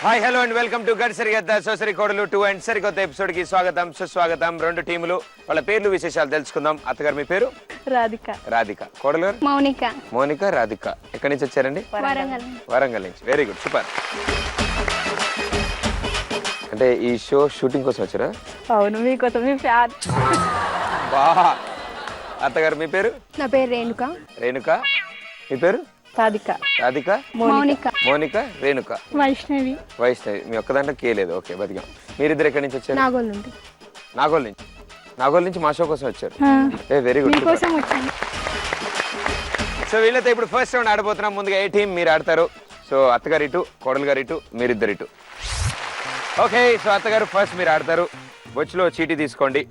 Hi hello and welcome to గడ్ సరిగద్ద సోసరి కోడలు 2 అండ్ సరికొత్త ఎపిసోడ్ కి స్వాగతం సుస్వాగతం. రెండు టీములు వాళ్ళ పేర్లు విశేషాలు తెలుసుకుందాం. అత్తగారు మీ పేరు? రాధిక. రాధిక. కోడలు గారు? మౌనిక. మౌనిక, రాధిక. ఎక్కడి నుంచి వచ్చారండి? వరంగల్. వరంగల్ నుంచి. Very good, super. అంటే ఈ షో షూటింగ్ కోసం వచ్చారా? అవును, మీకోసం. మీ ఫ్యాన్. బా. అత్తగారు మీ పేరు? నా పేరు రేణుక. రేణుక. మీ పేరు? రాధిక. రాధిక. మౌనిక. మౌనిక, రేణుక. వైష్ణవి. వైష్ణవి. మీ ఒక్క దాంట్లో కేలేదు. ఓకే, బతికాం. మీరిద్దరు ఎక్కడి నుంచి వచ్చారు? నాగోల్ నుండి. నాగోల్ నుంచి. నాగోల్ నుంచి మా షో కోసం వచ్చారు. Very good. మీకోసం వచ్చాను. సో వీళ్ళతో ఇప్పుడు ఫస్ట్ రౌండ్ ఆడబోతున్నాం. ముందుగా ఏ టీం మీరు ఆడతారు. సో అత్తగారు ఇటు, కోడలు గారు ఇటు, మీరిద్దరు ఇటు. ఓకే, సో అత్తగారు ఫస్ట్ మీరు ఆడతారు. బొచ్చులో చీటీ తీసుకోండి.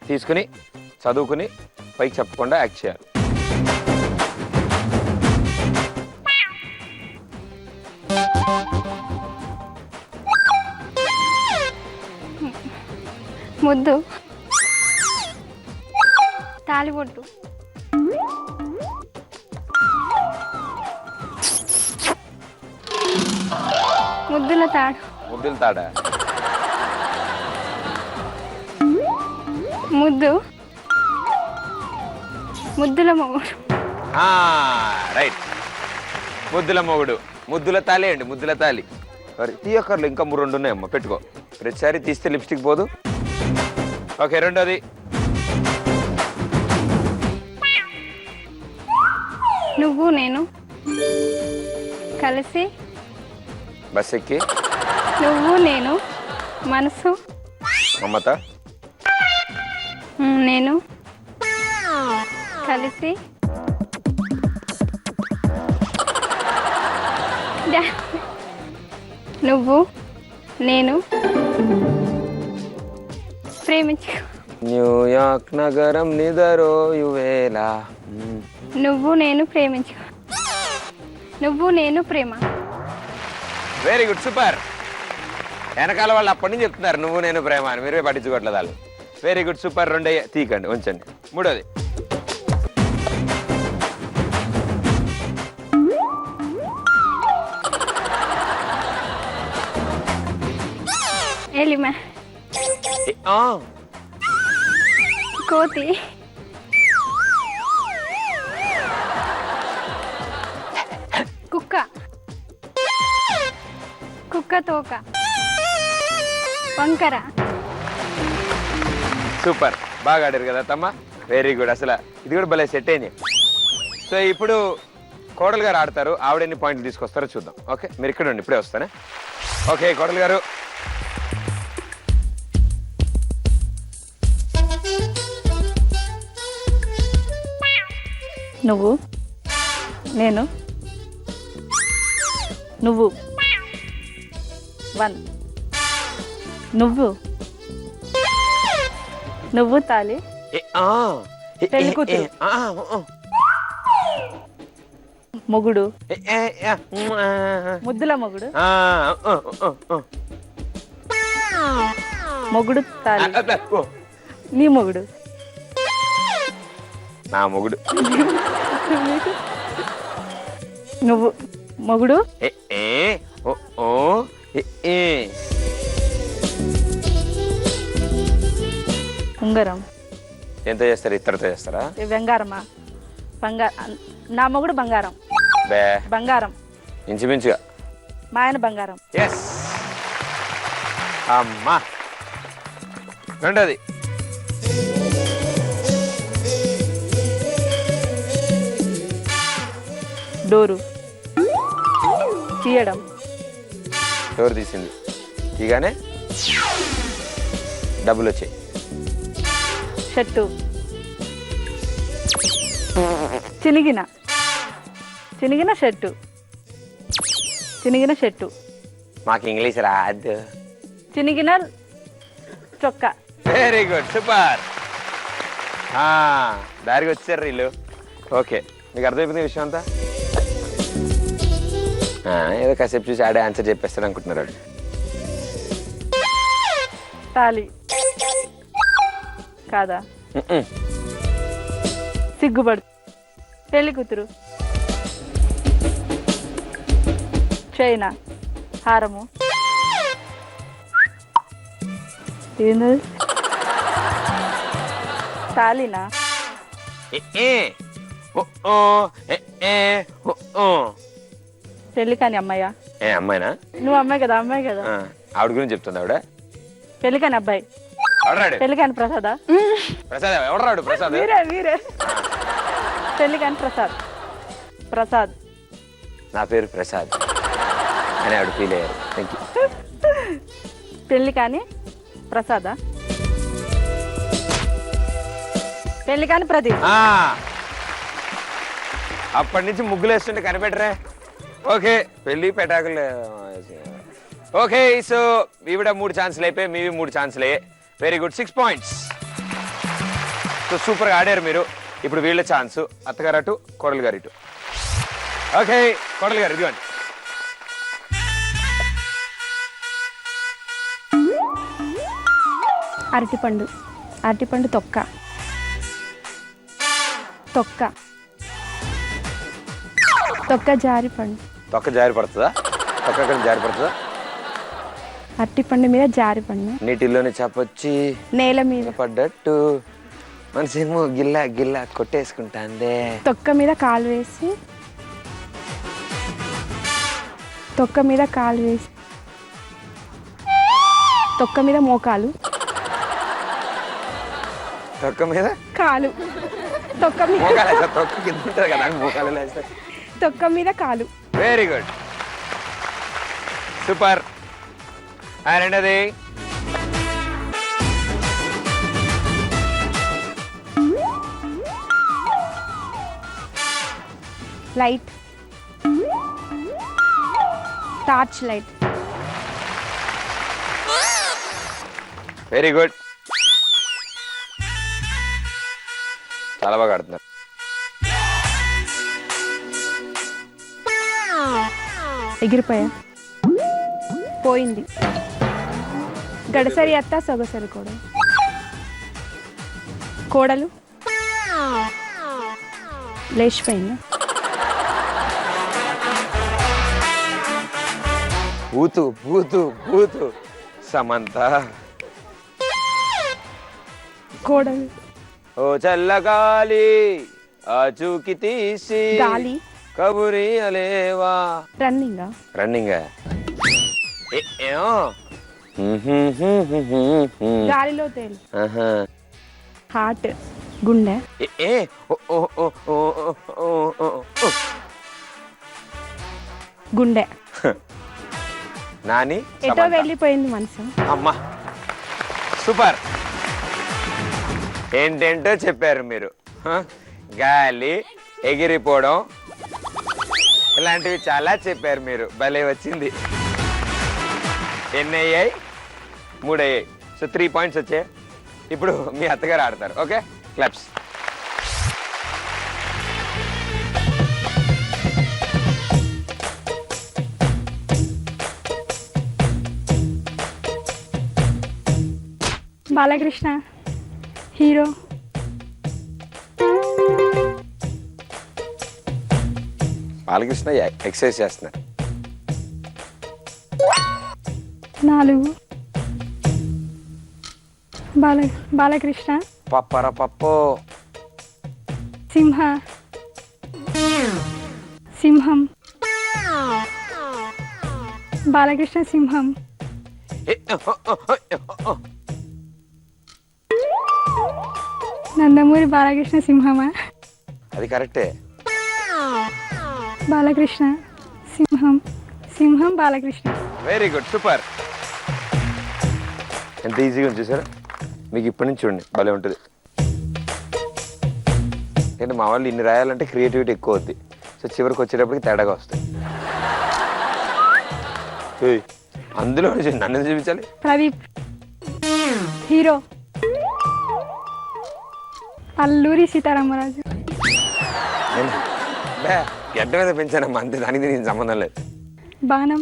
తీసుకుని చదువుకుని పైకి చెప్పకుండా యాక్ట్ చేయాలి. ముద్దు. తాలిబొట్టు. ముద్దుల తాడు. ముద్దుల తాడా? ముద్దు. ముద్దుల మొగుడు. రైట్. ముద్దుల మొగుడు. ముద్దుల తాళి అండి, ముద్దుల తాళి. తీయక్కర్లు, ఇంకా 2 ఉన్నాయమ్మా, పెట్టుకో. ప్రతిసారి తీస్తే లిప్స్టిక్ పోదు. ఓకే, రెండోది. నువ్వు నేను కలిసి. బస్ ఎక్కి. నువ్వు నేను మనసు. మమత. నేను కలిసి. నువ్వు నేను ప్రేమించు. న్యూయార్క్ నగరం నిదరోయువేళ. నువ్వు నేను ప్రేమించు. నువ్వు నేను ప్రేమ. Very good, super. వెనకాల వాళ్ళు అప్పటి నుంచి చెప్తున్నారు నువ్వు నేను ప్రేమ అని, మీరే పట్టించుకోవట్లేదు వాళ్ళు. Very good, super. 2 తీకండి, ఉంచండి. మూడోది. ఎలిమ. కోతి. కుక్క. కుక్క తోక. వంకర. సూపర్, బాగా ఆడారు కదా తమ్మ. Very good. అసలు ఇది కూడా భలే సెట్ అయింది. సో ఇప్పుడు కోడలు గారు ఆడతారు. ఆవిడ ఎన్ని పాయింట్లు తీసుకొస్తారో చూద్దాం. ఓకే, మీరు ఇక్కడ ఉండి, ఇప్పుడే వస్తానే. ఓకే, కోడలు గారు. నువ్వు నేను. నువ్వు 1. నువ్వు. నువ్వు తాలి. పెళ్లి కూతురు. మొగుడు. ముద్దుల మొగుడు. మొగుడు తాలి. నీ మొగుడు. నా మొగుడు. నువ్వు మొగుడు. ఉంగరం. ఎంత చేస్తారు? ఇద్దరితో చేస్తారా? బంగారమా? నా మొగుడు బంగారం. బే బంగారం. ఇంచుమించుగా. మా ఆయన బంగారం. ఎస్ అమ్మా. రెండోది. డోరు. తీయడం. డోరు తీసింది, తీగానే డబ్బులు వచ్చాయి. షర్టు. చినిగిన. చినిగిన షర్టు. చినిగిన షర్టు. మాకు ఇంగ్లీష్ రాదు. చినిగిన చొక్కా. Very good, super. దారికి వచ్చారు వీళ్ళు. ఓకే, మీకు అర్థమైపోయింది విషయం అంతా. ఏదో కాసేపు చూసి ఆడే ఆన్సర్ చెప్పేస్తాడు అనుకుంటున్నారు. తాలి కాదా? సిగ్గుపడు. పెళ్లి కూతురు. చైనా. హారము. ఏంది తాళినా ఏ ఓ ఓ ఏ ఓ ఓ. పెళ్లి కాని అమ్మాయా? ఏ అమ్మాయినా? నువ్వు అమ్మాయి కదా, అమ్మాయి కదా. ఆవిడ గురించి చెప్తుంది ఆవిడ. పెళ్లి కాని అబ్బాయి. ఎవడరాడు? పెళ్లి కాని ప్రసాదా? ప్రసాద్ ఎవడరాడు? ప్రసాద్ మీరే పెళ్లి కాని ప్రసాద్. ప్రసాద్ నా పేరు ప్రసాద్ అని ఆవిడ ఫీల్ అయ్యారు. Thank you. పెళ్లి కాని ప్రసాదా? పెళ్లి కాని ప్రదీప్. అప్పటి నుంచి ముగ్గులు వేస్తుంటే కనిపెట్టరే. ఓకే, పెళ్లి పెటాకులు. ఓకే, సో ఈవిడ 3 ఛాన్సులు అయిపోయి, మీవి 3 ఛాన్సులు అయ్యాయి. Very good, 6 points. సో సూపర్గా ఆడారు మీరు. ఇప్పుడు వీళ్ళ ఛాన్సు. అత్తగారు అటు, కోడలు గారు ఇటు. ఓకే, కోడలు గారు ఇదిగోండి. అరటిపండు. అరటిపండు తొక్క. తొక్క. తొక్క జారి పండు. తొక్క జారి పడుతుందా? తొక్క ఎక్కడ జారి పడుతుందా? అరటిపండు మీద జారి పండు. నీటిలోనే చెప్పొచ్చి నేల మీద పడ్డట్టు మనసేమో గిల్లా గిల్లా కొట్టేసుకుంటాందే. తొక్క మీద కాలు వేసి, తొక్క మీద కాలు వేసి, తొక్క మీద మోకాలు. తొక్క మీద కాలు. తొక్క మీద మోకాలు వేస్తారు. తొక్క కింద ఉంటుంది కదా, మోకాలు వేస్తారు. తొక్క మీద కాలు. Very good, super. రెండోది light. Torch light. Very good, చాలా బాగా ఆడుతున్నారు. ఎగిరిపోయా. పోయింది. గడసరి అత్త సొగసరి కోడలు. కోడలు లేచిపోయిందా? పూతు పూతు పూతు సమంత. కోడలు ఓ చల్లగాలి ఆచూకి తీసి గాలి. కబురి అలేవా. రన్నింగ్. రన్నింగ్. గాలిలో తేలు. హార్ట్. గుండె. గుండె. నాని ఎటో వెళ్ళిపోయింది మనసు. అమ్మా, సూపర్. ఏంటేంటో చెప్పారు మీరు. గాలి, ఎగిరిపోవడం, ఇలాంటివి చాలా చెప్పారు మీరు. భలే వచ్చింది. ఎన్ని అయ్యాయి? 3 అయ్యాయి. సో 3 పాయింట్స్ వచ్చాయి. ఇప్పుడు మీ అత్తగారు ఆడతారు. Okay, claps. Balakrishna hero. Balakrishna exercise చేస్తున్నారు. 4. బాలకృష్ణ పప్పర పప్పు. సింహం. బాలకృష్ణ సింహం. నందమూరి బాలకృష్ణ సింహమా? అది కరెక్టే. బాలకృష్ణ సింహం బాలకృష్ణ. Very good, super. ఎంత ఈజీగా ఉంది చూసారా? మీకు ఇప్పటి నుంచి చూడండి, భలే ఉంటుంది. అంటే మా వాళ్ళు ఇన్ని రాయాలంటే క్రియేటివిటీ ఎక్కువ అవుద్ది. సో చివరికి వచ్చేటప్పటికి తేడాగా వస్తాయి. అందులో నన్ను చూపించాలి. ప్రదీప్ హీరో. అల్లూరి సీతారామరాజు. గడ్డ మీద పెంచానమ్మా, అంతే. దానికి దీనికి సంబంధం లేదు. బాణం.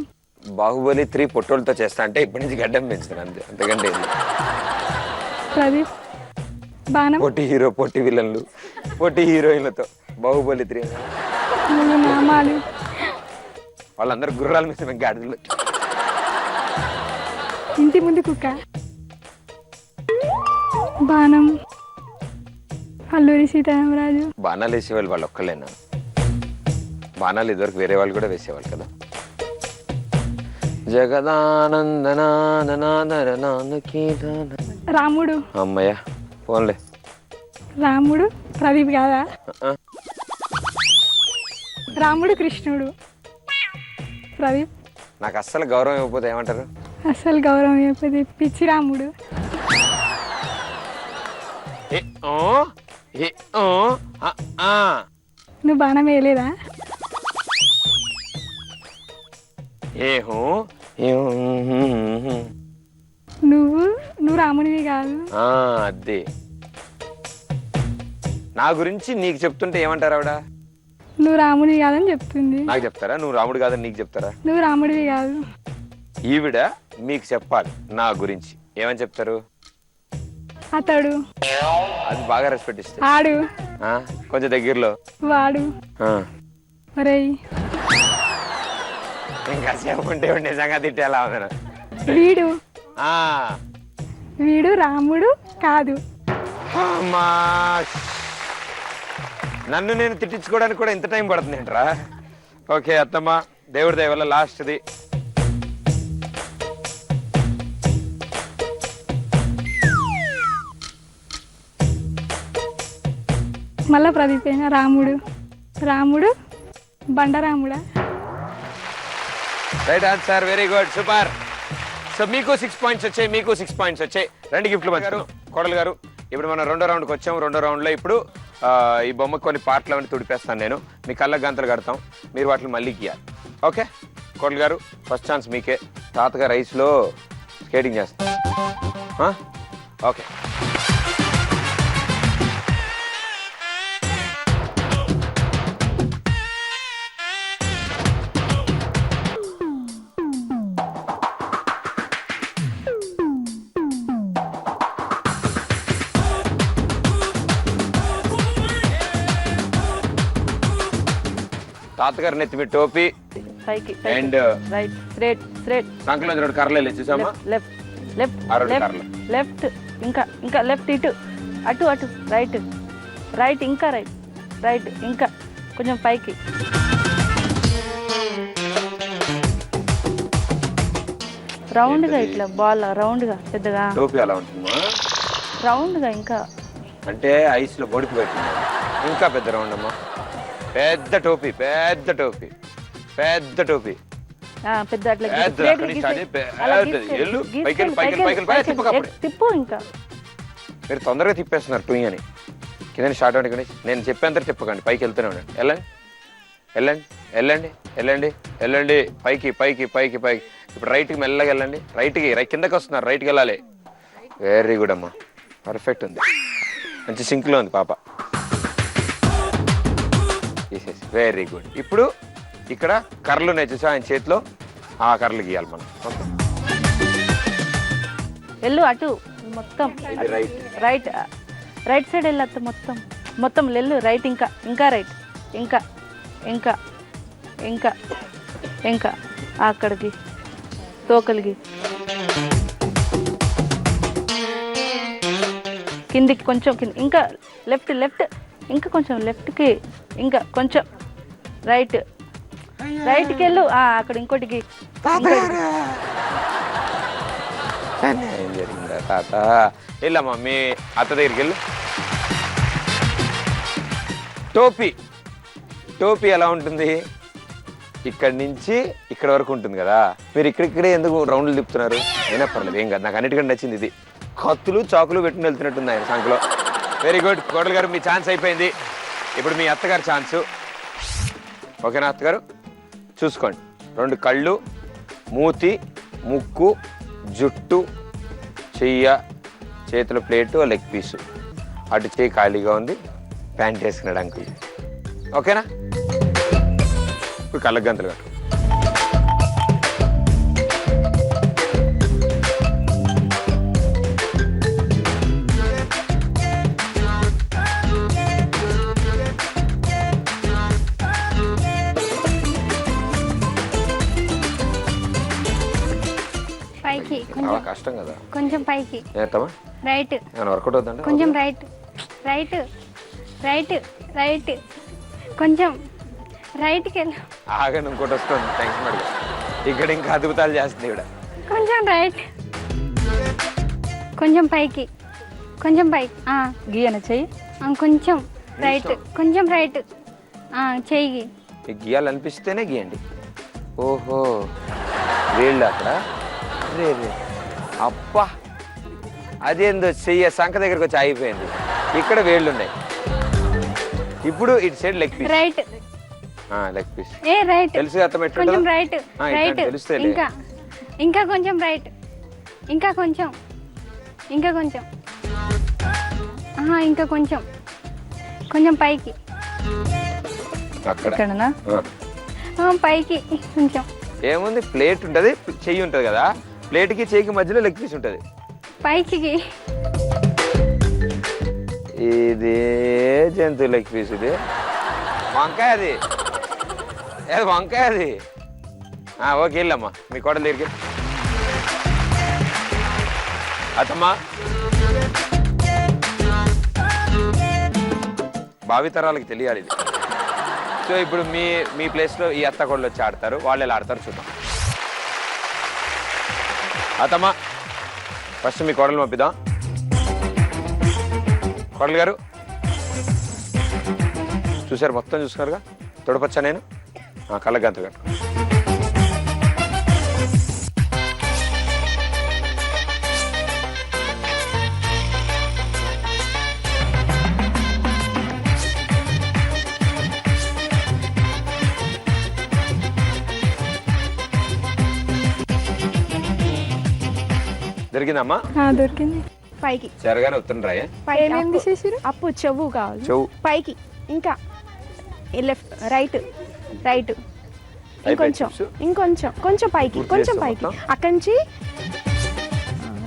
బాహుబలి 3 పొట్టోళ్ళతో చేస్తా అంటే ఇప్పటి నుంచి గడ్డం పెంచుతాను, అంతే. అంతకంటే ప్రదీప్ బాణం. పొట్టి హీరో, పొట్టి విలన్లు, పొట్టి హీరోయిన్లతో బాహుబలి 3. నామాలు. వాళ్ళందరూ గుర్రాల మీద మేము గాడిదలు. ఇంటి ముందు కుక్క. బాణం అల్లూరి సీతారామరాజు. బాణాలు వేసేవాళ్ళు వాళ్ళు ఒక్కళ్ళేనా? బాణాలు ఇదివరకు వేరే వాళ్ళు కూడా వేసేవాళ్ళు కదా. జగదానందనాననానరనానకి రాముడు. అమ్మయ్య ఫోన్లే. రాముడు ప్రదీప్ కాదా? రాముడు కృష్ణుడు ప్రదీప్. నాకు అస్సలు గౌరవం ఇవ్వకపోతే ఏమంటారు? అసలు గౌరవం అయిపోయింది పిచ్చి రాముడు. ఏ ఓ, ఏ ఓ, ఆ. నువ్వు బాణం వేయలేదా? ఏ హూ, ఏ హూ, హూ, హూ. నువ్వు రామునివి కాదు. అదే నా గురించి నీకు చెప్తుంటే ఏమంటారు ఆవిడ? నువ్వు రామునివి కాదని చెప్తుంది. నాకు చెప్తారా? నువ్వు రాముడు కాదని నీకు చెప్తారా? నువ్వు రాముడివి కాదు. ఈవిడ మీకు చెప్పాలి నా గురించి ఏమని చెప్తారు? అతడు, అది బాగా రెస్పెక్ట్ ఇస్తే. ఆడు, కొంచెం దగ్గరలో వాడు, ఒరేయ్ ఇంకా సేపు ఉంటే నిజంగా తిట్టేలా ఉన్నారు. వీడు వీడు రాముడు కాదు. అమ్మా, నన్ను నేను తిట్టించుకోవడానికి కూడా ఇంత టైం పడుతుంది ఏంట్రా? ఓకే అత్తమ్మ, దేవుడి దయ వల్ల లాస్ట్ది. మళ్ళా ప్రదీప్ అయినా రాముడు బండరాముడా? Right answer, very good, super. So మీకు 6 పాయింట్స్ వచ్చాయి, మీకు 6 పాయింట్స్ వచ్చాయి. 2 గిఫ్ట్లు పంచారు. కోడలు గారు, ఇప్పుడు మనం రెండో రౌండ్కి వచ్చాము. రెండో రౌండ్లో ఇప్పుడు ఈ బొమ్మకు కొన్ని పార్ట్లు అవన్నీ తుడిపేస్తాను నేను. మీ కళ్ళకు గంతలు కడతాం, మీరు వాటిని మళ్ళీ గీయాలి. ఓకే కోడలు గారు, ఫస్ట్ ఛాన్స్ మీకే. తాతగా రైస్లో స్కేటింగ్ చేస్తాం. ఓకే తాతగారు నెత్తి మీ టోపీ అండ్ రైట్ స్ట్రైట్ స్ట్రైట్ సంకలో రెండు కర్రలు చూసామా? లెఫ్ట్ లెఫ్ట్ కర్రలు లెఫ్ట్ ఇంకా ఇంకా లెఫ్ట్ ఇటు అటు అటు రైట్ రైట్ ఇంకా రైట్ రైట్ ఇంకా కొంచెం పైకి రౌండ్గా ఇట్లా బాల్ రౌండ్గా పెద్దగా టోపీ అలా ఉంటుందా? రౌండ్గా ఇంకా అంటే ఐస్ లో బొడికి పెట్టింది. ఇంకా పెద్ద రౌండ్ అమ్మా. పెద్ద టోపీ పెద్ద టోపీ పెద్ద టోపీ పెద్ద అట్లా తిప్పు ఇంకా. మీరు తొందరగా తిప్పేస్తున్నారు టూ అని. కింద స్టార్ట్ అవ్వండి. నేను చెప్పేంత తిప్పకండి, పైకి వెళ్తూనే ఉండండి. వెళ్ళండి వెళ్ళండి వెళ్ళండి వెళ్ళండి వెళ్ళండి పైకి పైకి పైకి పైకి. ఇప్పుడు రైట్కి మెల్లగా వెళ్ళండి. రైట్కి కిందకి వస్తున్నారు, రైట్కి వెళ్ళాలి. వెరీ గుడ్ అమ్మా, పర్ఫెక్ట్ ఉంది. మంచి సింక్లో ఉంది పాప. Very good. ఇప్పుడు ఇక్కడ కర్రలు ఉన్నాయి చూసా ఆయన చేతిలో, ఆ కర్రలు గీయాలి మనం. వెళ్ళు అటు మొత్తం రైట్ రైట్ రైట్ సైడ్ వెళ్ళొద్దు మొత్తం మొత్తం వెళ్ళు రైట్ ఇంకా ఇంకా రైట్ ఇంకా ఇంకా ఇంకా ఇంకా అక్కడికి తోకలికి కిందికి కొంచెం కింద ఇంకా లెఫ్ట్ లెఫ్ట్ ఇంకా కొంచెం లెఫ్ట్కి ఇంకా కొంచెం రైట్ రైట్కి వెళ్ళు అక్కడ ఇంకోటికి. ఏం జరిగిందా తాత? వెళ్ళమ్మా మీ అత్త దగ్గరికి వెళ్ళు. టోపీ టోపీ ఎలా ఉంటుంది? ఇక్కడి నుంచి ఇక్కడ వరకు ఉంటుంది కదా. మీరు ఇక్కడిక్కడే ఎందుకు రౌండ్లు తిప్పుతున్నారు? అయినా పర్లేదు, ఏం కాదు. నాకు అన్నిటికంటే నచ్చింది ఇది. కత్తులు చాకులు పెట్టుకుని వెళ్తున్నట్టుంది ఆయన సంఖ్యలో. వెరీ గుడ్ కోడలు గారు, మీ ఛాన్స్ అయిపోయింది. ఇప్పుడు మీ అత్తగారు ఛాన్సు. ఓకేనా అత్తగారు? చూసుకోండి. 2 కళ్ళు, మూతి, ముక్కు, జుట్టు, చెయ్య, చేతుల ప్లేటు, లెగ్ పీసు. అటు చేయి ఖాళీగా ఉంది, ప్యాంట్ వేసుకున్నాడు అంకుల్. ఓకేనా? ఇప్పుడు కళ్ళకు గంతలు కట్టు. పైకి చాలా కష్టం కదా కొంచెం పైకి. చేస్తామా? రైట్ ఏమైనా వర్కౌట్ అవుతుందంటే కొంచెం రైట్ రైట్ రైట్ రైట్ కొంచెం రైట్కి వెళ్ళు ఆగండి ఇంకోటి వస్తుంది థ్యాంక్స్ మేడం ఇక్కడ ఇంకా అద్భుతాలు చేస్తుంది ఇక్కడ కొంచెం రైట్ కొంచెం పైకి కొంచెం పైకి గీయన చెయ్యి కొంచెం రైట్ కొంచెం రైట్ చెయ్యి మీకు గీయాలనిపిస్తేనే గీయండి ఓహో వేళ్ళు అక్కడ రే రే అబ్బా అదేందో చెయ్య సంఖ దగ్గరకు వచ్చి ఆగిపోయింది ఇక్కడ వేళ్ళు ఉన్నాయి ఇప్పుడు ఇటు side leg piece right leg piece ఏ రైట్ తెలుసు అర్థం కొంచెం రైట్ రైట్ తెలుస్తే ఇంకా ఇంకా కొంచెం రైట్ ఇంకా కొంచెం ఇంకా కొంచెం ఇంకా కొంచెం కొంచెం పైకి అక్కడ ఇక్కడనా పైకి కొంచెం ఏముంది ప్లేట్ ఉంటుంది చెయ్యి ఉంటుంది కదా ప్లేట్కి చెయ్యికి మధ్యలో లెగ్ పీస్ ఉంటుంది పైకి ఇది జంతువు లెగ్ పీస్ ఇది వంకాయ అది ఏది వంకాయ అది ఓకే వెళ్ళమ్మా మీ కోడల దగ్గరికి అతమ్మా భావితరాలకు తెలియాలి ఇది సో ఇప్పుడు మీ ప్లేస్లో ఈ అత్త కోడలు వచ్చి ఆడతారు వాళ్ళు ఎలా ఆడతారు చూద్దాం అతమ్మా ఫస్ట్ మీ కోడలు పంపిద్దాం కోడలు గారు చూసారు మొత్తం చూసుకున్నారుగా తొడపచ్చా నేను కళ్ళగంత కట్టు దొరికిందమ్మా దొరికింది పైకి జరగానే ఉత్తరం ఏమేమి తీసేసారు అప్పు చెవు కావాలి చెవు పైకి ఇంకా లెఫ్ట్ రైట్ రైట్ ఇంకొంచెం ఇంకొంచెం కొంచెం పైకి కొంచెం పైకి అక్కడి నుంచి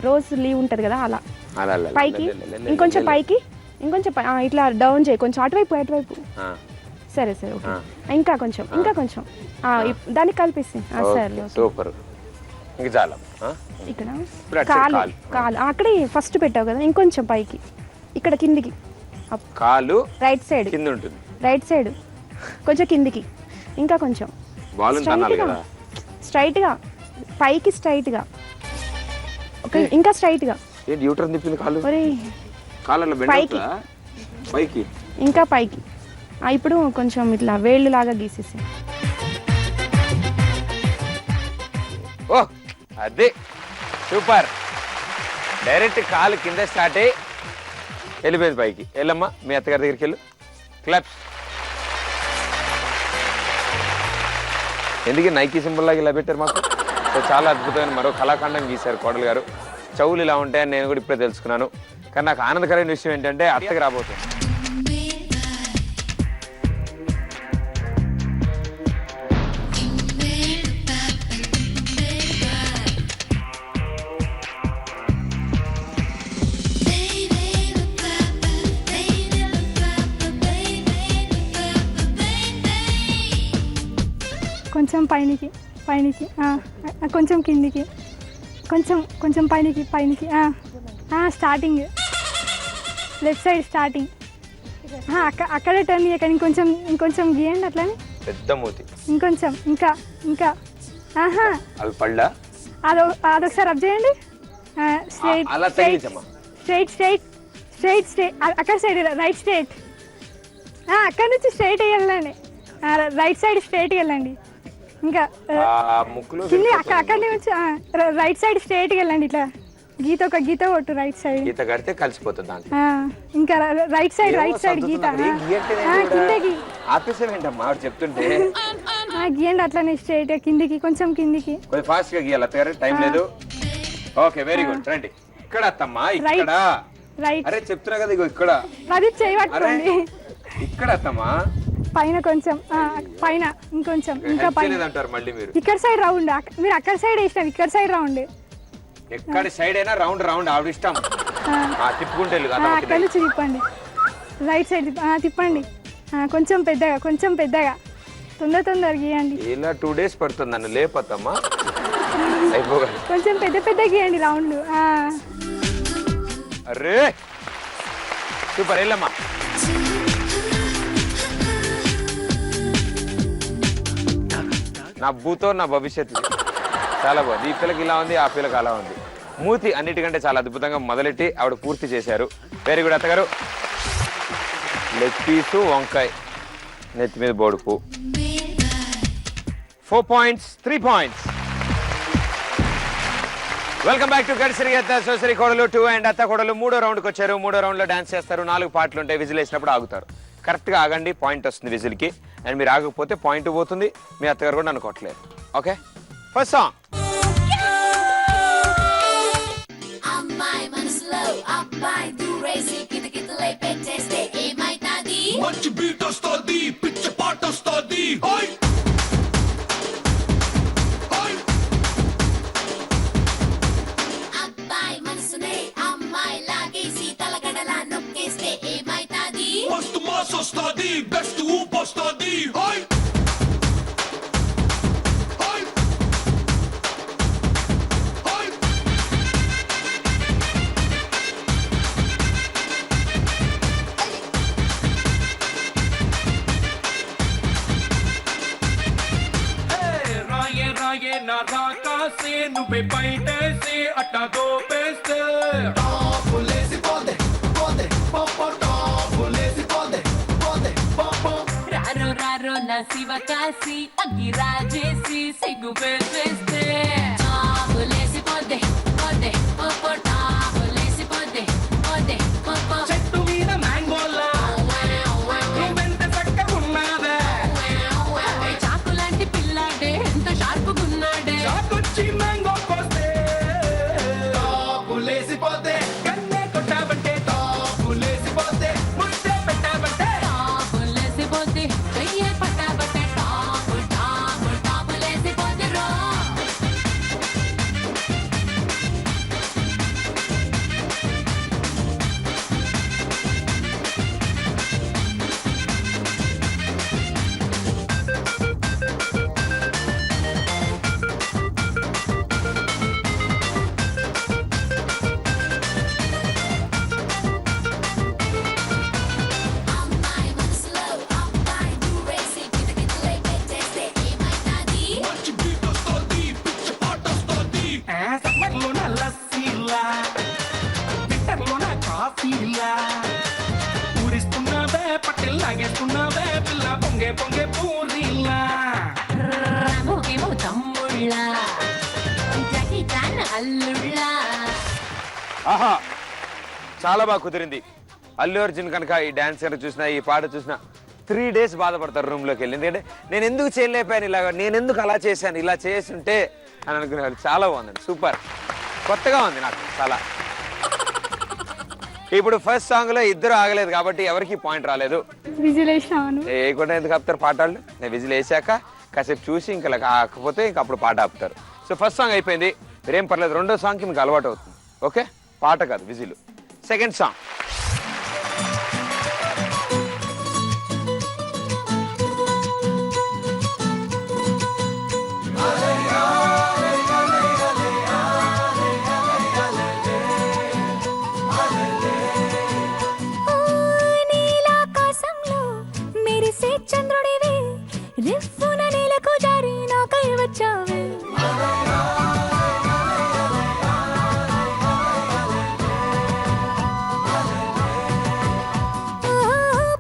రోజు లీవ్ ఉంటుంది కదా అలా పైకి ఇంకొంచెం పైకి ఇంకొంచెం ఇట్లా డౌన్ చేయి కొంచెం అటువైపు సరే సరే ఓకే ఇంకా కొంచెం దానికి కలిపిస్తే సరే సూపర్ ఇంక చాలా ఇక్కడ కాలు కాలు అక్కడే ఫస్ట్ పెట్టావు కదా ఇంకొంచెం పైకి ఇక్కడ కిందికి కాలు రైట్ సైడ్ కింద ఉంటుంది రైట్ సైడ్ కొంచెం కిందికి ఇంకా కొంచెం స్ట్రైట్ గా పైకి స్ట్రైట్ గా ఇంకా స్ట్రైట్ గా ఏంటి యూటర్న్ తిప్పింది కాలు ఒరే కాళ్ళలో పైకి పైకి ఇంకా పైకి ఇప్పుడు కొంచెం ఇట్లా వేళ్ళు లాగా గీసేసి ఓ అదే సూపర్ డైరెక్ట్ కాలు కింద స్టార్ట్ అయ్యి వెళ్ళిపోయింది పైకి వెళ్ళమ్మా మీ అత్తగారి దగ్గరికి వెళ్ళు క్లబ్స్ ఎందుకు నైకీ సింబల్ లాగా ఇలా పెట్టారు మాకు సో చాలా అద్భుతమైన మరో కళాఖండం గీశారు కోడలు గారు చెవులు ఇలా ఉంటాయని నేను కూడా ఇప్పుడే తెలుసుకున్నాను కానీ నాకు ఆనందకరమైన విషయం ఏంటంటే అత్తకి రాబోతుంది కొంచెం పైనికి కొంచెం కిందికి కొంచెం పైనికి స్టార్టింగ్ లెఫ్ట్ సైడ్ స్టార్టింగ్ అక్కడే టర్న్ చేయకండి ఇంకొంచెం గీయండి అట్లని పెద్ద మూతి ఇంకొంచెం ఇంకా అవి పళ్ళ అదొకసారి అప్ చేయండి అలా తగిలించమ్మా స్ట్రైట్ అక్కడ సైడ్ రైట్ స్ట్రైట్ అక్కడ నుంచి స్ట్రైట్ వెళ్ళండి రైట్ సైడ్ స్ట్రైట్ వెళ్ళండి ఇంకా కింది అక్కడి నుంచి రైట్ సైడ్ స్ట్రైట్ వెళ్ళండి ఇట్లా గీత కొట్టు రైట్ సైడ్ గీత కడితే కలిసిపోతుంది ఇంకా రైట్ సైడ్ గీత కిందకి ఆపేసేవేంటమ్మా ఆవిడ చెప్తుంటే గీయండి అట్లనే స్ట్రైట్ కిందికి కొంచెం ఫాస్ట్ గా గీయాలి అత్తగారు టైం లేదు ఓకే వెరీ గుడ్ రండి ఇక్కడ అత్తమ్మా ఇక్కడ రైట్ అరే చెప్తున్నా కదా ఇగో ఇక్కడ అది చేయబట్టుకోండి ఇక్కడ అత్తమ్మా పైన కొంచెం పైన ఇంకొంచెం ఇంకా పైన అంటారు మళ్ళీ మీరు ఇక్కడ సైడ్ రౌండ్ మీరు అక్కడ సైడ్ వేసినారు ఇక్కడ సైడ్ రౌండ్ ఎక్కడి సైడ్ అయినా రౌండ్ ఆవిడ ఇష్టం తిప్పుకుంటే అక్కడ నుంచి తిప్పండి రైట్ సైడ్ తిప్పండి కొంచెం పెద్దగా తొందర గీయండి ఇలా 2 days పడుతుంది నన్ను లేపత్తమ్మా కొంచెం పెద్ద గీయండి రౌండ్ అరే సూపర్, వెళ్ళమ్మా. నా భూతో నా భవిష్యత్తు చాలా బాగుంది. ఈ పిల్లకి ఇలా ఉంది, ఆ పిల్లకి అలా ఉంది. మూతి అన్నిటికంటే చాలా అద్భుతంగా మొదలెట్టి ఆవిడ పూర్తి చేశారు. వెరీ గుడ్ అత్తగారు. లెగ్ పీసు వంకాయ, నెత్తి మీద బోడుపు. 4 points, 3 points. Welcome back to గడిసిరి అత్త సోసరి కోడలు 2 అండ్ అత్త కోడలు 3వ రౌండ్కి వచ్చారు. 3వ రౌండ్లో డాన్స్ చేస్తారు. 4 పాటలు ఉంటాయి. విజిల్ వేసినప్పుడు ఆగుతారు. కరెక్ట్గా ఆగండి, పాయింట్ వస్తుంది విజిల్కి. అండ్ మీరు ఆగకపోతే పాయింట్ పోతుంది. మీ అత్తగారు కూడా నన్ను కొట్టలేరు. Okay, first song. మంచి బీట్ వస్తుంది, పిచ్చి పాట వస్తుంది. మస్తు మాస్ వస్తుంది, బెస్ట్ ఊపు వస్తుంది. రాయే నా రాకాసే నువ్వే బయటేసి అట్టా దోపేస్తే టాపులేసి పోదే పోదే పాప టాపులేసి పోదే పోదే పాప రారో రారో నా శివకాశి అగ్గి రాజేసి సిగ్గు పెట్టేస్తే టాపులేసి పోదే పోదే పాప టాపులేసి పోదే పోదే పాప చెట్టు మీద మ్యాంగోలా నువ్వెంత చక్కగున్నావే చాకు లాంటి పిల్లాడే ఎంత షార్పుగున్నాడే చాకొచ్చి మ్యాంగో కోస్తే టాపులేసి పోదే కన్నే కొట్టావంటే టాపులేసి పోదే ముద్దే పెట్టావంటే టాపులేసి పోతే వెయ్యే పట్టాబట్టే టాపు టాపు టాపులేసి పోతే రో అమ్మాయి మనసులో అబ్బాయి దూరేసి కితకితలై పెట్టేస్తే ఏమైతాది మంచి బీట్ వస్తుంది, పిచ్చి పాట వస్తుంది. సమ్మర్లోన లస్సీలా, వింటర్లోన కాఫీలా, ఊరిస్తున్నావే పట్టెలు లాగేస్తున్నావే పిల్ల పొంగే పొంగే పూరీలా. రాముకేమో తమ్ముళ్ళ జకి చాన్ అల్లుళ్ళ ఆహా, చాలా బాగా కుదిరింది. అల్లు అర్జున్ కనుక ఈ డాన్స్ కనుక చూసినా, ఈ పాట చూసినా 3 days బాధపడతారు రూమ్లోకి వెళ్ళి. ఎందుకంటే నేను ఎందుకు చేయలేపాను ఇలాగ, నేను ఎందుకు అలా చేశాను, ఇలా చేస్తుంటే అని అనుకునేవాళ్ళు. చాలా బాగుందండి, సూపర్, కొత్తగా ఉంది నాకు చాలా. ఇప్పుడు ఫస్ట్ సాంగ్లో ఇద్దరు ఆగలేదు కాబట్టి ఎవరికి పాయింట్ రాలేదు. విజిల్ వేసినాను. కూడా ఎందుకు ఆపుతారు పాటలు? నేను విజిల్ వేసాక కాసేపు చూసి ఇంకా కాకపోతే ఇంకా అప్పుడు పాట ఆపుతారు. సో ఫస్ట్ సాంగ్ అయిపోయింది, మీరేం పర్లేదు. రెండో సాంగ్కి మీకు అలవాటు అవుతుంది. ఓకే, పాట కాదు విజిల్. Second song. నీలాకాశంలో మెరిసే చంద్రుడివి రిఫ్ఫున నేలకు జారి నాకై వచ్చావే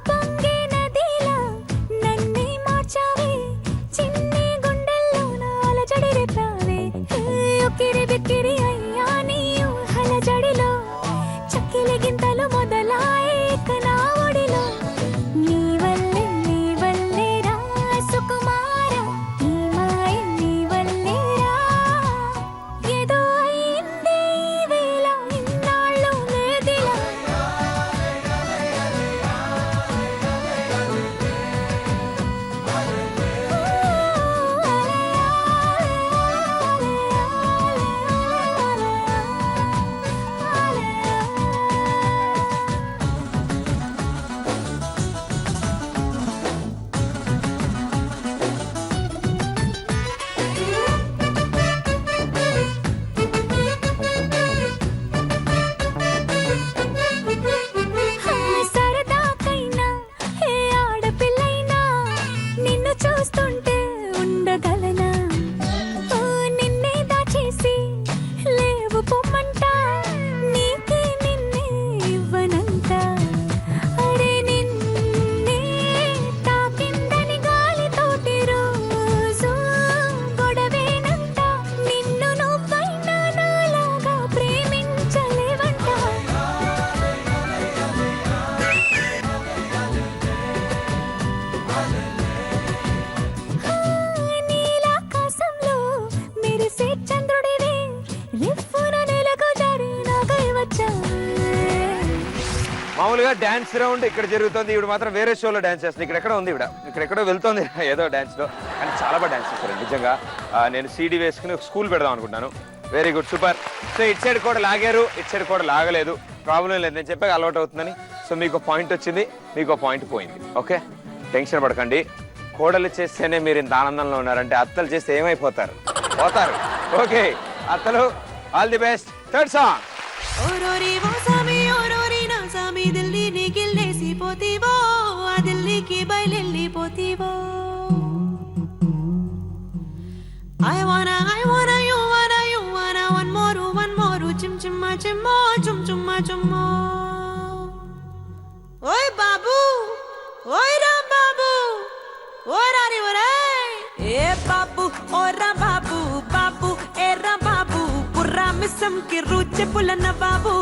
పొంగే నదిలా నన్నే మార్చావే చిన్ని గుండెల్లో నాల జడి రేపావే ఉక్కిరి బిక్కిరి అయ్యా నీ ఊహల జడిలో చక్కిలి గింతలు మొదలాయేక నా ఒడిలో నీ వల్లే రా సుకుమార నీ మాయ నీ వల్లే గా డాన్స్ రౌండ్ ఇక్కడ జరుగుతుంది. ఇవిడ మాత్రం వేరే షోలో డాన్స్ చేస్తుంది. ఇక్కడెక్కడ ఉంది ఇవిడ, ఇక్కడెక్కడో వెళ్తుంది ఏదో డాన్స్ లో, కానీ చాలా బాగా డాన్స్ చేస్తారు నిజంగా. నేను సీడీ వేసుకుని ఒక స్కూల్ పెడదాం అనుకుంటాను. Very good, super. సో ఇటు సైడ్ కూడా లాగారు, ఇటు సైడ్ కూడా లాగలేదు, ప్రాబ్లం లేదు. నేను చెప్పాక అలవాటు అవుతుందని. సో మీకు పాయింట్ వచ్చింది, మీకు పాయింట్ పోయింది. ఓకే, టెన్షన్ పడకండి. కోడలు చేస్తేనే మీరు ఇంత ఆనందంలో ఉన్నారంటే అత్తలు చేస్తే ఏమైపోతారు, పోతారు. ఓకే అత్తలు, all the best. Third song. ఓరోరి ఓ సామి ఓరోరి నా సామి ఢిల్లీని గిల్లేసిపోతీవో ఆ ఢిల్లీకి బయలెళ్ళిపోతీవో I wanna you wanna one more chim chimma chimmo chum chumma chummo ఓయ్ బాబు ఓయ్ రా బాబు ఓ రారి ఓరే ఏ బాబు ఓ రా బాబు బాబు ఏ రా బాబు పుర్రా మిస్సం కి రుచి పులన బాబు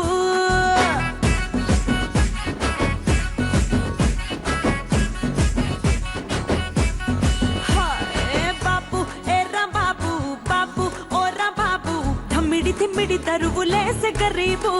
ఏ బాబు ఏ రా బాబు బాబు ఓ రా బాబు థమ్మిడి థిమ్మిడి తరువులేసే గరీబు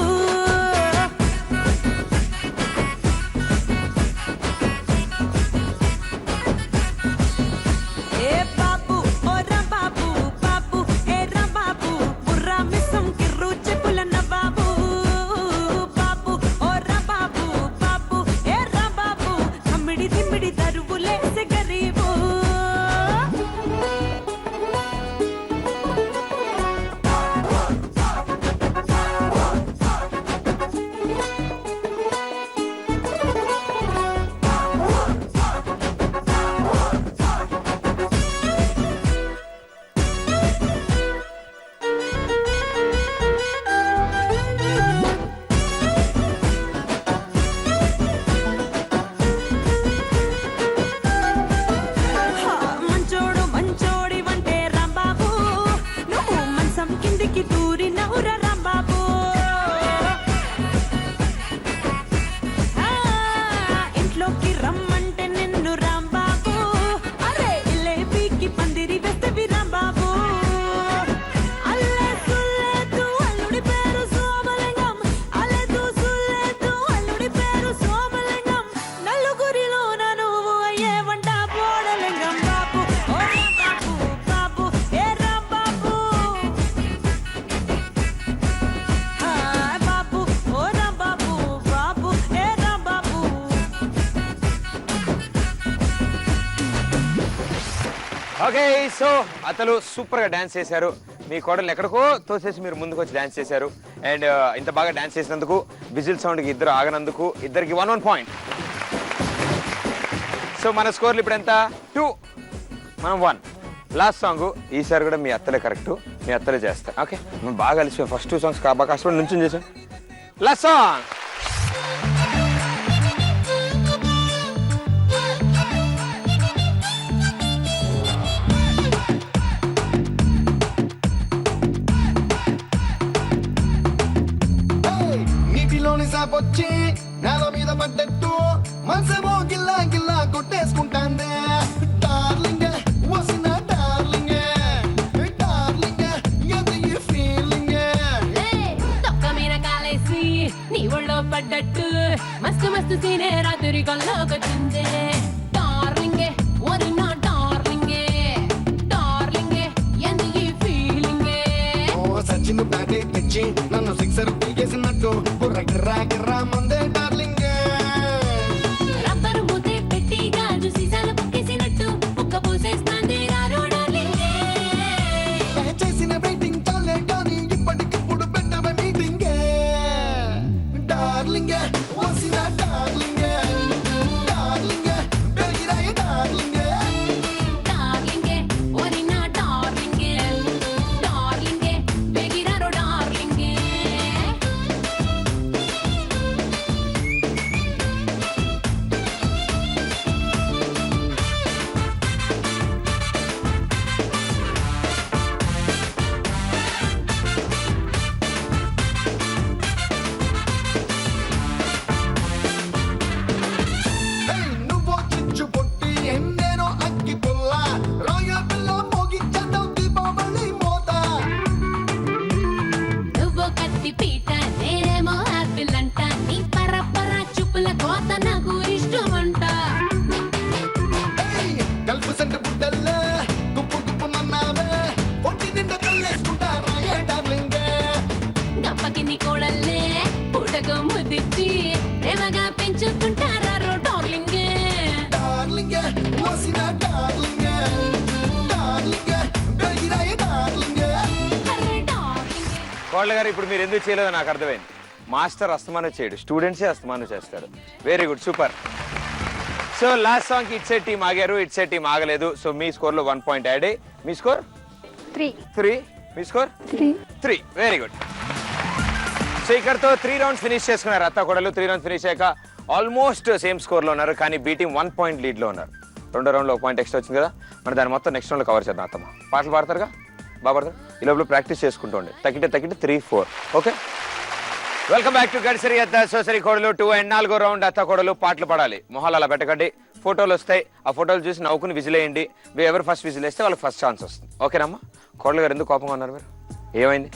ఓకే, సో అతలు సూపర్ గా డాన్స్ చేశారు. మీ కోడలు ఎక్కడికో తోసేసి మీరు ముందుకు వచ్చి డాన్స్ చేశారు. అండ్ ఇంత బాగా డాన్స్ చేసినందుకు, విజిల్ సౌండ్ కి ఇద్దరు ఆగనందుకు ఇద్దరికి 1 పాయింట్. సో మన స్కోర్లు ఇప్పుడు ఎంత? 2, మనం 1. లాస్ట్ సాంగ్ ఈసారి కూడా మీ అత్తలే కరెక్ట్, మీ అత్తలే చేస్తారు. ఓకే, మేము బాగా కలిసి ఫస్ట్ 2 సాంగ్స్ బాగా కష్టపడి నుంచి చేసాం. Last song. వచ్చి నేల మీద పడ్డట్టు మనసేమో గిల్లా గిల్లా కొట్టేసుకుంటాందే డార్లింగ్ వసిన డార్లింగ్ డార్లింగ్ ఎంత ఈ ఫీలింగ్ తొక్క మీద కాలేసి నీ ఒళ్ళో డార్లింగ్ వసిన డార్లింగ్ డార్లింగ్ బెగిరాయి డార్లింగ్. కోళ్ళ గారు ఇప్పుడు మీరు ఎందుకు చేయలేదో నాకు అర్థమైంది. మాస్టర్ అస్తమానం చేయడు, స్టూడెంట్సే అస్తమానం చేస్తారు. Very good, super. So last song ఇట్ సైడ్ టీమ్ ఆగారు, ఇట్ సైడ్ టీమ్ ఆగలేదు. సో మీ స్కోర్ లో 1 పాయింట్ యాడ్ అయ్యి మీ స్కోర్ 3. మీ స్కోర్ 3. Very good. సో ఇక్కడతో 3 రౌండ్స్ ఫినిష్ చేసుకున్నారు అత్త కోడలు. 3 రౌండ్స్ ఫినిష్ అయ్యాక ఆల్మోస్ట్ సేమ్ స్కోర్ లో ఉన్నారు, కానీ బీ టీమ్ 1 పాయింట్ లీడ్ లో ఉన్నారు. రెండో రౌండ్ లో 1 పాయింట్ ఎక్స్ట్రా వచ్చింది కదా, మరి దాన్ని మొత్తం నెక్స్ట్ రౌండ్ లో కవర్ చేద్దాం. అత్తమ్మ పాటలు పాడతారుగా, బాగా పాడతారు. ఈ లోపల ప్రాక్టీస్ చేసుకుంటూ ఉండే తగ్గితే 3, 4. ఓకే, వెల్కమ్ బ్యాక్ టు గడిసరి అత్త సోసరి కోడలు 2 అండ్ 4 రౌండ్. అత్త కోడలు పాటలు పాడాలి. మొహాలు అలా పెట్టకండి, ఫోటోలు వస్తాయి. ఆ ఫోటోలు చూసి నవ్వుకుని విజిల్ వేయండి. ఎవరు ఫస్ట్ విజిల్ వేస్తే వాళ్ళకి ఫస్ట్ ఛాన్స్ వస్తుంది. ఓకేనమ్మా? కోడలు గారు ఎందుకు కోపంగా ఉన్నారు మీరు? ఏమైంది?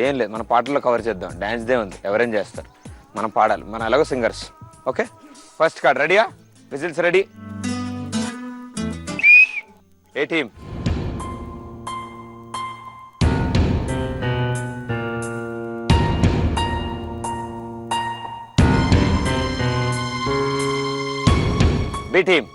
ఏం లేదు, మన పాటల్లో కవర్ చేద్దాం. డాన్స్ దే ఉంది, ఎవరేం చేస్తారు, మనం పాడాలి. మనం ఎలాగో సింగర్స్. ఓకే, ఫస్ట్ కార్డ్ రెడీయా? Whistles ready? A team? B team.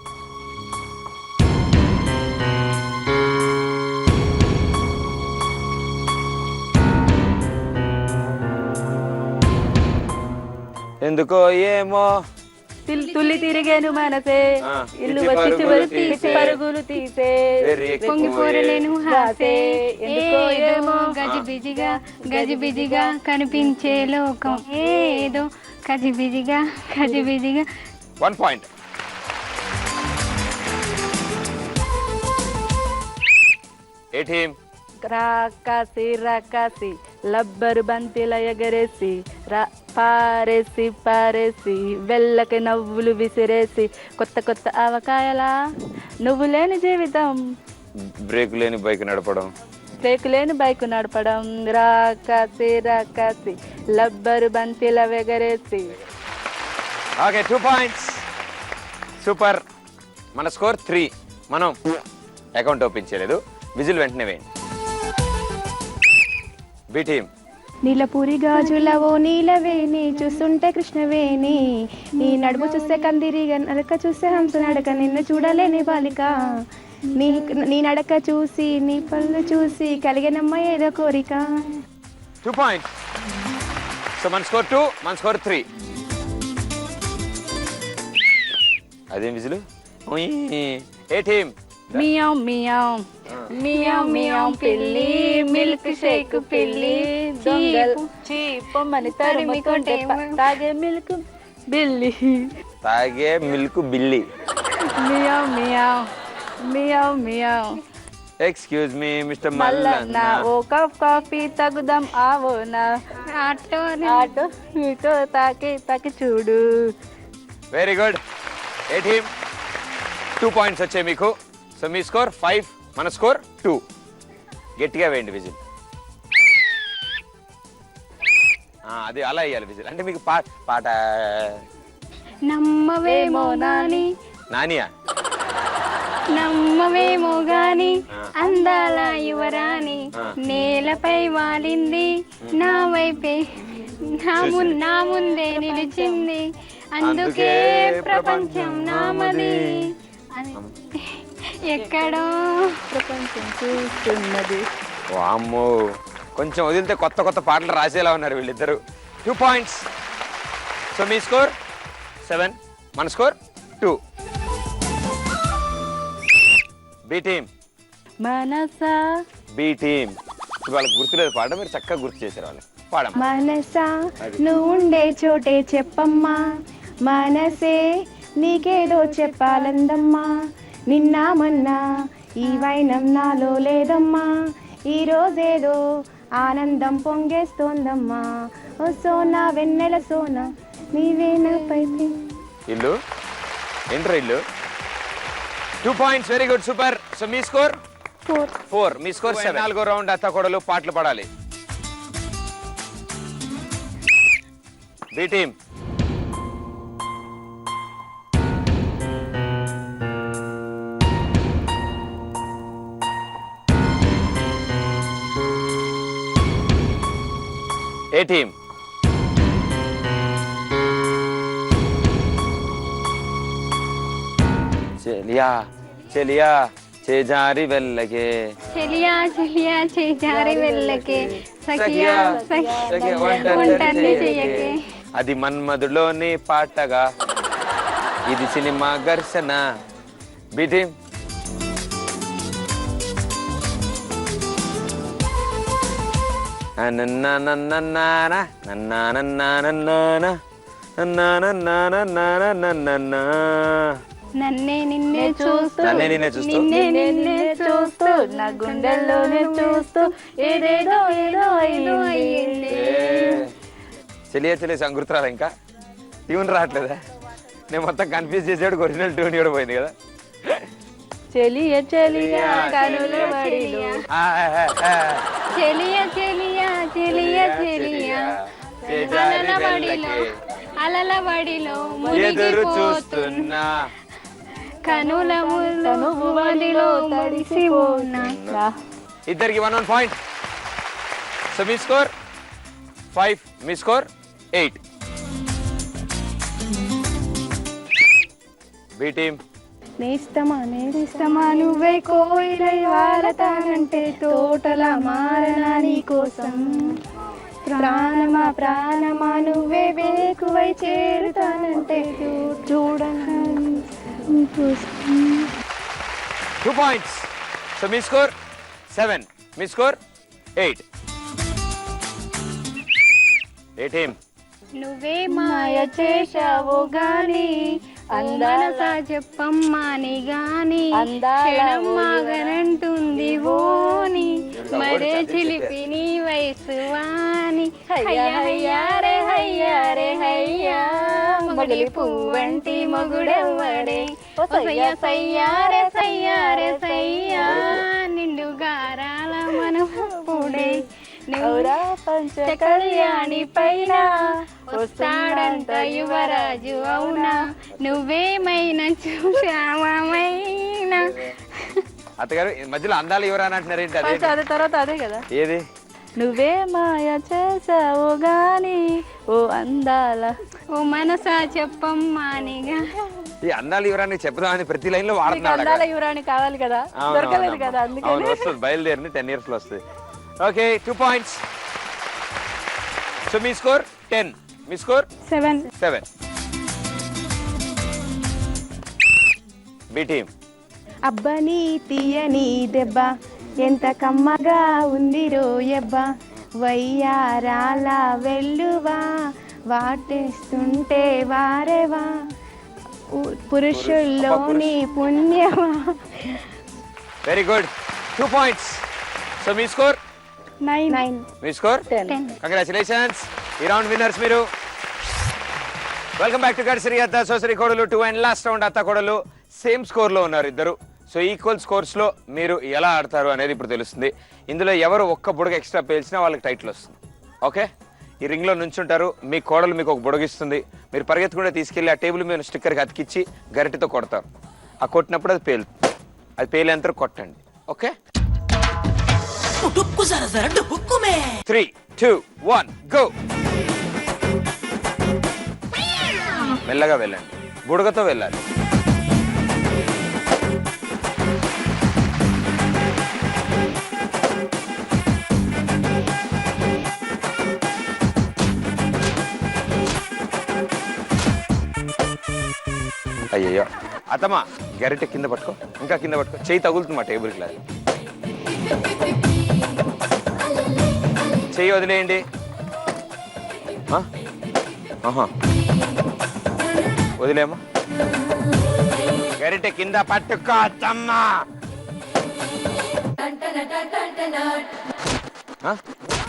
ఎందుకో ఏమో తుల్లి తిరిగేను మనసే, ఇల్లు వచ్చి చివరి తీసి పరుగులు తీసే, పొంగిపోరలేను హాసే, ఎందుకో ఏదో గజిబిజిగా కనిపించే లోకం, ఏదో గజిబిజిగా 1 పాయింట్. ఏ టీమ్? రాకాసి లబ్బరు బంతిల ఎగరేసి పారేసి వెళ్ళకి నవ్వులు విసిరేసి కొత్త ఆవకాయలా నువ్వు లేని జీవితం, బ్రేక్ లేని బైక్ నడపడం, బ్రేక్ లేని బైక్ నడపడం, రాకాసి లబ్బరు బంతిల ఎగరేసి. Okay, 2 points. సూపర్. మన స్కోర్ 3. మనం అకౌంట్ ఓపెన్ చేయలేదు, విజిల్ వెంటనే వేయండి. B team. నీలపూరి గాజులవో నీలవేణి చూస్తుంటే కృష్ణవేణి, నీ నడుము చూస్తే కందిరిగా నడక చూస్తే హంస నడక, నిన్ను చూడలేని బాలిక, నీ నడక చూసి నీ పళ్ళు చూసి కలిగినమ్మ ఏదో కోరిక. 2 పాయింట్స్. సో మన స్కోర్ 2, మన స్కోర్ 3. అదేం విజిల్? A team? Meow meow meow meow పిల్లి, మిల్క్ షేక్ పిల్లి, దొంగలు చీపమని తరుముకుంటే తాగే మిల్క్ బిల్లి, తాగే మిల్క్ బిల్లి. Meow meow meow meow. Excuse me mister Mallanna, ఓ కప్ కాఫీ తగుదాం ఆవోనా, ఆటో నీతో తాకి చూడు. Very good. A team? 2 points వచ్చాయి మీకు. సో మీ స్కోర్ 5, మన స్కోర్ 2. గట్టిగా వేయండి విజిల్. అది అలా వేయాలి విజిల్. అంటే మీకు పాట నమ్మవేమో నాని నానియా? నమ్మవేమో గాని అందాల యువరాణి, నేలపై వాలింది నా వైపే నా ముందే నిలిచింది, అందుకే ప్రపంచం నామది, ఎక్కడో ప్రపంచం చూస్తున్నది. వామ్మో, కొంచెం వదిలితే కొత్త పాటలు రాసేలా ఉన్నారు వీళ్ళిద్దరు. 2 పాయింట్స్. సో మీ స్కోర్ 7, మన స్కోర్ 2. బి టీమ్. మనసా. B team. వాళ్ళకి గుర్తులేదు పాట, మీరు చక్కగా గుర్తు చేశారు వాళ్ళు. పాడమ్మా. మనసా నువ్వు ఉండే చోటే చెప్పమ్మా, మనసే నీకేదో చెప్పాలందమ్మా, నిన్న మొన్న ఈ వైనం నాలో లేదమ్మా, ఈ రోజేదో ఆనందం పొంగేస్తోందమ్మా, ఓ సోనా వెన్నెల సోనా నీవేనా పైకి. ఇల్లు ఏంట్రా ఇల్లు? 2 points. Very good, super. So మీ స్కోర్ 4, మీ స్కోర్ 7. 4వ రౌండ్ అత్త కోడలు పాటలు పాడాలి. B team. A team. చెలియా చెలియా చేజారి వెళ్ళకే చెలియా చెలియా చేజారి వెళ్ళకే సఖియా సఖియా ఒంటరి చెయ్యకే. అది మన్మధులోని పాటగా ఇది సినిమా ఘర్షణ బిటి నన్నే నిన్నే చూస్తూ నన్నే నిన్నే చూస్తూ నిన్నే నిన్నే చూస్తూ నా గుండెల్లోనే చూస్తూ ఏదేదో ఏదో అయ్యింది. చెలియా చెలియా సంగుర్తురాలు ఇంకా ట్యూన్ రావట్లేదా? నేను మొత్తం కన్ఫ్యూజ్ చేసాడు. ఒరిజినల్ ట్యూన్ కూడా పోయింది కదా. చెలియ చెలియ కనుల బడిలో చెలియా చెలియా చెలియా చెలియా అలల బడిలో అలల బడిలో ఎదురు మునిగిపోతున్నా చూస్తున్నా కనుల ముదిలో తడిసి ఉన్నా. ఇద్దరికి 1 పాయింట్. సో మీ స్కోర్ 5, మీ స్కోర్ 8. బి టీమ్ ఇష్టమా నువ్వే కోయిలై వారతానంటే తోటల మారనా నీ కోసం ప్రాణమా ప్రాణమా నువ్వే వేకువై చేరుతానంటే చూడనా 2 పాయింట్స్. సో మీ స్కోర్ 7, మీ స్కోర్ 8. ఏ టీమ్? నువ్వే మాయ చేశావు గాని అందనసా చెప్పమ్మాని గాని క్షణం మాగనంటుంది ఓని మరే చిలిపి నీ వయసు వాని హయ్యారే హయ్యారే హయ్యా మొగలి పువ్వంటి మొగుడెవ్వడే సయ్యారే సయ్యారే సయ్యా నిండు గారాల మనప్పుడే ఔరా పంచ కళ్యాణి పైన వస్తాడంట యువరాజు అవునా నువ్వేమైనా చూసావమైనా. అత్తగారు మధ్యలో అందాలు ఎవరని అంటున్నారు ఏంటి? అదే అదే తర్వాత అదే కదా. ఏది? నువ్వే మాయ చేసావు గాని ఓ అందాల ఓ మనసా చెప్పమ్మానిగా. ఈ అందాలు ఎవరని చెప్దామని ప్రతి లైన్ లో నీకు వాడుతున్నాడు. అందాల యువరాణి కావాలి కదా, దొరకలేదు కదా, అందుకని వస్తుంది. బయలుదేరింది 10 years లో వస్తుంది. Okay 2 points. సో మీ స్కోర్ 10, మీ స్కోర్ 7. B team. అబ్బని తీయని దెబ్బ ఎంత కమ్మగా ఉంది రోయబ్బ వయ్యారాల వెల్లువా వాటేస్తుంటే వారేవా పురుషుల్లోని పుణ్యమా. Very good. 2 పాయింట్స్. సో మీ స్కోర్ 9. మీ స్కోర్ 10. కంగ్రాచులేషన్స్. ఈ రౌండ్ విన్నర్స్ మీరు. వెల్కమ్ బ్యాక్ టు గడ్సరి అత్త సోసరి కోడలు 2 అండ్ లాస్ట్ రౌండ్ అత్త కోడలు సేమ్ స్కోర్ లో ఉన్నారు ఇద్దరు. సో ఈక్వల్ స్కోర్స్ లో మీరు ఎలా ఆడతారు అనేది ఇప్పుడు తెలుస్తుంది. ఇందులో ఎవరు ఒక్క బుడగ ఎక్స్ట్రా పేల్చినా వాళ్ళకి టైటిల్ వస్తుంది. ఓకే, ఈ రింగ్ లో నుంచుంటారు. మీ కోడలు మీకు ఒక బుడగిస్తుంది. మీరు పరిగెత్తుకుంటే తీసుకెళ్లి ఆ టేబుల్ మీద స్టిక్కర్కి అతికిచ్చి గరిటెతో కొడతారు. ఆ కొట్టినప్పుడు అది పేలుతుంది. అది పేలేంత కొట్టండి. Okay, 3, 2, 1 go. మెల్లగా వెళ్ళండి, బుడగతో వెళ్ళాలి. అయ్యయ్యో అతమా, గరిటె కింద పట్టుకో, ఇంకా కింద పట్టుకో. చెయ్యి తగులుతుంది మా టేబుల్కి. లేదు, చెయ్యి వదిలేయండి. వదిలేమా, గరిటె కింద పట్టుకో అత్తమ్మా.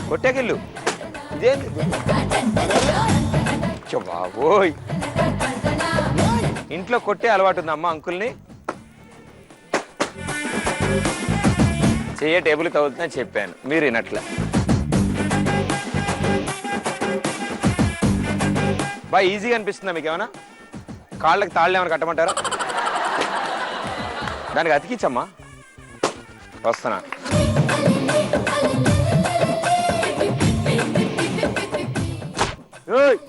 కొట్టేకిల్లు ఇదేంటి బాబోయ్. ఇంట్లో కొట్టే అలవాటు ఉందమ్మా అంకుల్ని. చెయ్య టేబుల్ తగులుతుందని చెప్పాను, మీరు వినట్లే. బాగా ఈజీగా అనిపిస్తుందా మీకు? ఏమైనా కాళ్ళకి తాళ్ళు ఏమైనా కట్టమంటారా? దానికి అతికిచ్చమ్మా. వస్తున్నా. ఓయ్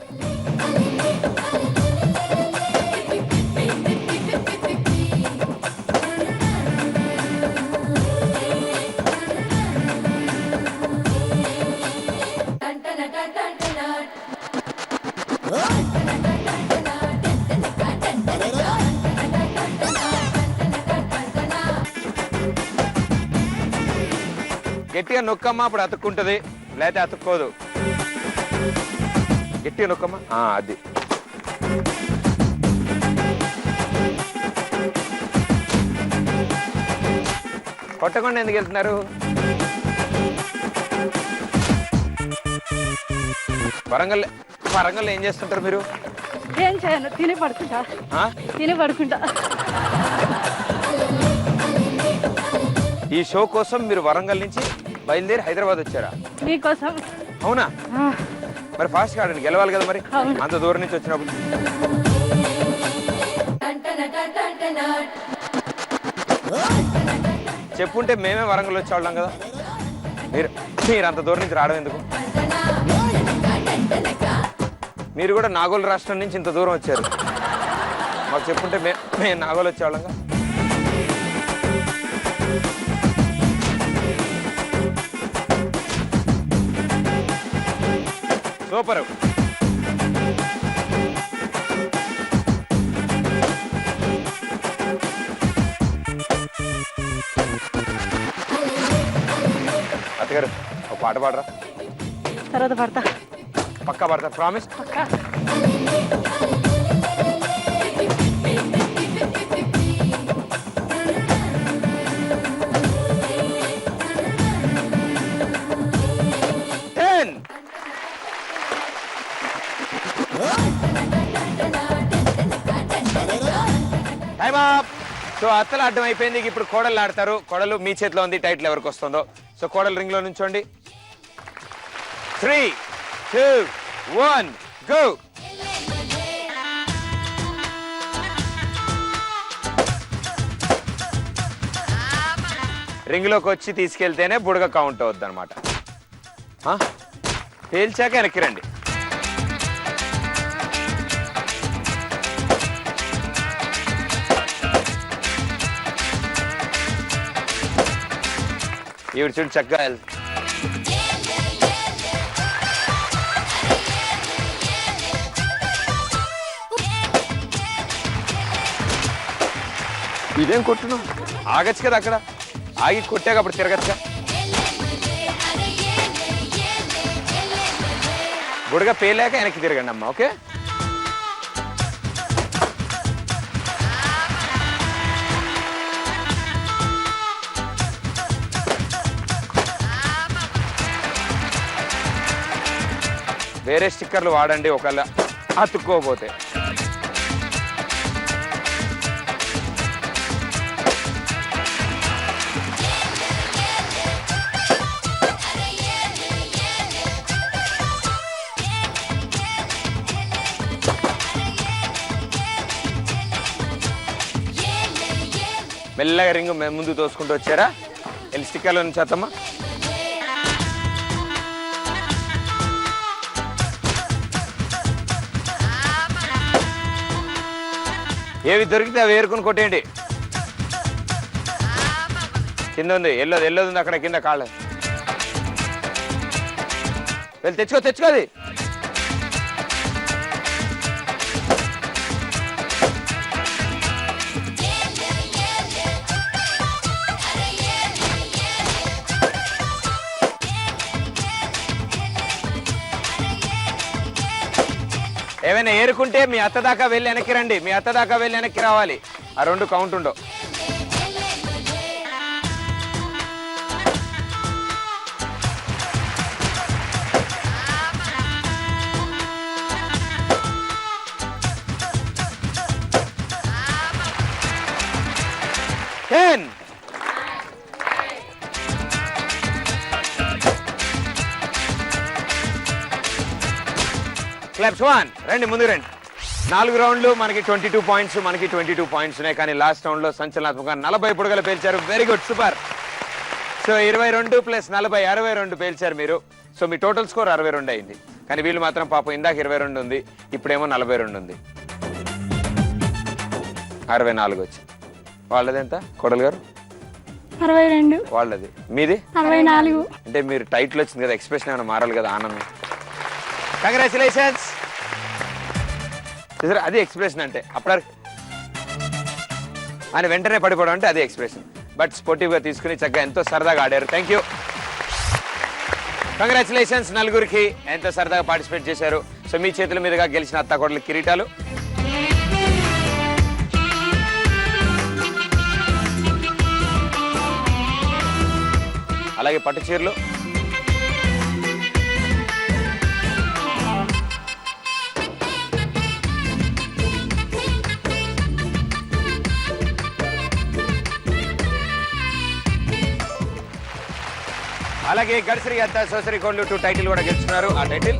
గట్టిగా నొక్కమ్మా, అప్పుడు అతుక్కుంటుంది, లేకపోతే అతుక్కోదు. గట్టిగా నొక్కమ్మా. అది కొట్టకుండా ఎందుకు వెళ్తున్నారు? వరంగల్ ఏం చేస్తుంటారు మీరు? ఏం చేయను, తిని పడుకుంటా. తిని పడుకుంటా. ఈ షో కోసం మీరు వరంగల్ నుంచి బయలుదేరి హైదరాబాద్ వచ్చారా? మీకోసం. అవునా? మరి ఫాస్ట్ ఆడండి, గెలవాలి కదా మరి, అంత దూరం నుంచి వచ్చినప్పుడు. చెప్పుంటే మేమే వరంగల్ వచ్చేవాళ్ళం కదా. మీరు అంత దూరం నుంచి రావడం ఎందుకు? మీరు కూడా నాగోల్ రాష్ట్రం నుంచి ఇంత దూరం వచ్చారు. మాకు చెప్పుంటే మేము నాగోల్ వచ్చేవాళ్ళంగా. సూపర్. అత్తగారు ఒక పాట పాడరా? తర్వాత పడతా. పక్కా పడతా, ప్రామిస్? పక్కా. Time up. సో అత్తలు అడ్డం అయిపోయింది, ఇప్పుడు కోడలు ఆడతారు. కోడలు మీ చేతిలో ఉంది, టైటిల్ ఎవరికి వస్తుందో. సో కోడలు రింగ్ లో నుంచోండి. 3, 2, 1 గో. రింగ్ లోకి వచ్చి తీసుకెళ్తేనే బుడగ కౌంట్ అవుద్ది అనమాట. పేల్చాక వెనక్కి రండి. ఈవిడ చూడు చక్కగా ఇదేం కొట్టును? ఆగచ్చు కదా అక్కడ, ఆగి కొట్టాక అప్పుడు తిరగచ్చుగా. బుడగ పేలాక వెనక్కి తిరగండి అమ్మా. ఓకే, వేరే స్టిక్కర్లు వాడండి ఒకవేళ అతుక్కోపోతే. మెల్లగా రింగ్ ముందు తోసుకుంటూ వచ్చారా? వెళ్ళి స్టిక్కర్లో నుంచి అత్తమ్మా. ఏవి దొరికితే అవి ఏరుకుని కొట్టేయండి. కింద ఉంది, ఎల్లోది ఉంది అక్కడ కింద కాళ్ళ. వెళ్ళి తెచ్చుకో అది. ఏమైనా ఏరుకుంటే మీ అత్త దాకా వెళ్ళి వెనక్కి రండి. మీ అత్త దాకా వెళ్ళి వెనక్కి రావాలి. ఆ 2 కౌంట్ ఉండవు. క్లాప్స్ 1. రండి ముందుకు రండి. 4 రౌండ్లు మనకి 22 పాయింట్స్, మనకి 22 పాయింట్స్ ఉన్నాయి. కానీ లాస్ట్ రౌండ్లో సంచలనాత్మకంగా 40 బుడగలు పేల్చారు. Very good, super. సో 22 + 40 62 పేల్చారు మీరు. సో మీ టోటల్ స్కోర్ 62 అయింది. కానీ వీళ్ళు మాత్రం పాపం ఇందాక 22 ఉంది, ఇప్పుడేమో 42 ఉంది. 64 వచ్చి. వాళ్ళది ఎంత కోడలు గారు? 62. వాళ్ళది. మీది 64. అంటే మీరు టైటిల్ వచ్చింది కదా, ఎక్స్ప్రెషన్ ఏమైనా మారాలి కదా, ఆనందం. కంగ్రాచులేషన్స్. అది ఎక్స్ప్రెషన్ అంటే. అప్పుడు ఆయన వెంటనే పడిపోవడం అంటే అది ఎక్స్ప్రెషన్. బట్ స్పోర్టివ్గా తీసుకుని చక్కగా ఎంతో సరదాగా ఆడారు. Thank you. కంగ్రాచులేషన్స్ నలుగురికి, ఎంతో సరదాగా పార్టిసిపేట్ చేశారు. సో మీ చేతుల మీదుగా గెలిచిన అత్తాకోడల కిరీటాలు. అలాగే పట్టు చీరలు. అలాగే గడిసరి అత్త సోసరి కోళ్ళు 2 టైటిల్ కూడా గెలుచుకున్నారు. ఆ టైటిల్